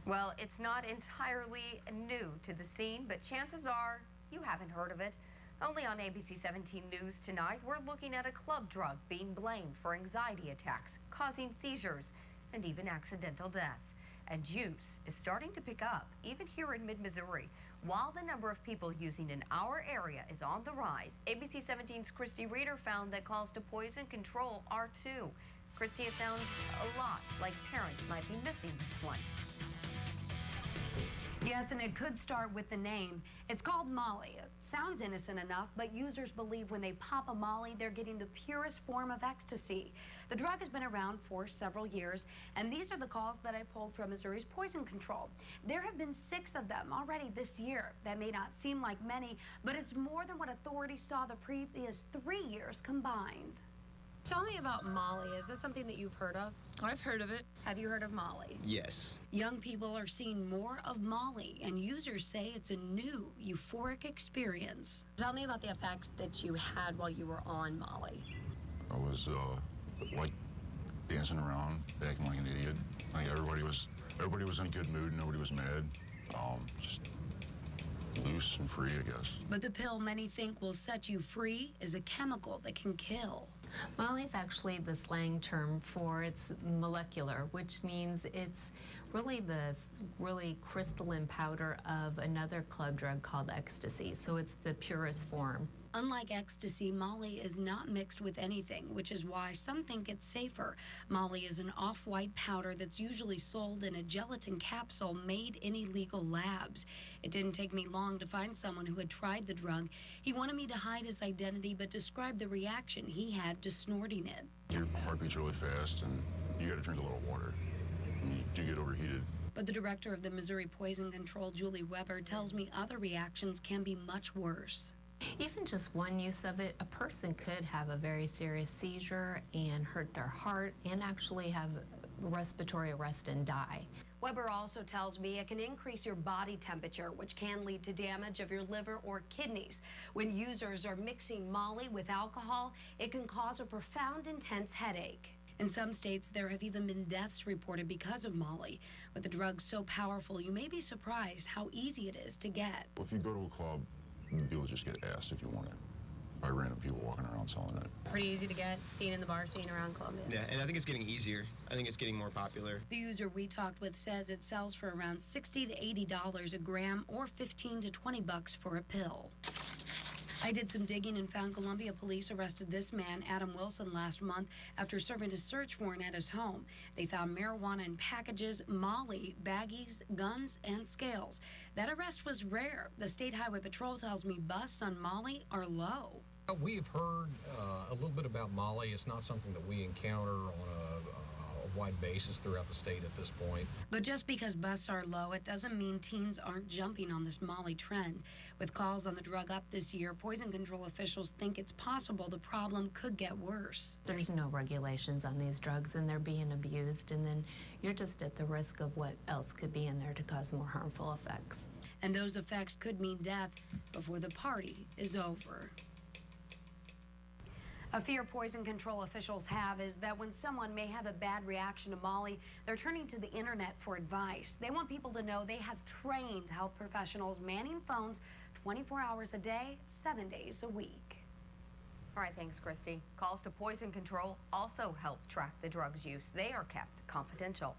Well, it's not entirely new to the scene, but chances are you haven't heard of it. Only on ABC 17 News tonight, we're looking at a club drug being blamed for anxiety attacks, causing seizures, and even accidental deaths. And use is starting to pick up, even here in mid-Missouri. While the number of people using in our area is on the rise, ABC 17's Christy Reeder found that calls to poison control are too. Christy, it sounds a lot like parents might be missing this one. Yes, and it could start with the name. It's called Molly. It sounds innocent enough, but users believe when they pop a Molly, they're getting the purest form of ecstasy. The drug has been around for several years, and these are the calls that I pulled from Missouri's poison control. There have been 6 of them already this year. That may not seem like many, but it's more than what authorities saw the previous 3 years combined. Tell me about Molly. Is that something that you've heard of? I've heard of it. Have you heard of Molly? Yes. Young people are seeing more of Molly, and users say it's a new, euphoric experience. Tell me about the effects that you had while you were on Molly. I was like dancing around, acting like an idiot. Like everybody was in a good mood. Nobody was mad. Just loose and free, I guess. But the pill many think will set you free is a chemical that can kill. Molly is actually the slang term for its molecular, which means it's really the crystalline powder of another club drug called ecstasy. So it's the purest form. Unlike ecstasy, Molly is not mixed with anything, which is why some think it's safer. Molly is an off-white powder that's usually sold in a gelatin capsule made in illegal labs. It didn't take me long to find someone who had tried the drug. He wanted me to hide his identity, but described the reaction he had to snorting it. Your heart beats really fast, and you got to drink a little water. And you do get overheated. But the director of the Missouri Poison Control, Julie Weber, tells me other reactions can be much worse. Even just one use of it, a person could have a very serious seizure and hurt their heart and actually have respiratory arrest and die. Weber also tells me it can increase your body temperature, which can lead to damage of your liver or kidneys. When users are mixing Molly with alcohol, it can cause a profound, intense headache. In some states, there have even been deaths reported because of Molly. With the drug so powerful, you may be surprised how easy it is to get. If you go to a club, you'll just get asked if you want it by random people walking around selling it. Pretty easy to get, seen in the bar, seen around Columbia. Yeah, and I think it's getting easier. I think it's getting more popular. The user we talked with says it sells for around $60 to $80 a gram or $15 to $20 for a pill. I did some digging and found Columbia police arrested this man, Adam Wilson, last month after serving a search warrant at his home. They found marijuana in packages, Molly, baggies, guns, and scales. That arrest was rare. The State Highway Patrol tells me busts on Molly are low. We've heard a little bit about Molly. It's not something that we encounter on a wide basis throughout the state at this point. But just because busts are low, it doesn't mean teens aren't jumping on this Molly trend. With calls on the drug up this year, poison control officials think it's possible the problem could get worse. There's no regulations on these drugs and they're being abused, and then you're just at the risk of what else could be in there to cause more harmful effects. And those effects could mean death before the party is over. A fear poison control officials have is that when someone may have a bad reaction to Molly, they're turning to the internet for advice. They want people to know they have trained health professionals manning phones 24 hours a day, 7 days a week. All right, thanks, Christy. Calls to poison control also help track the drug's use. They are kept confidential.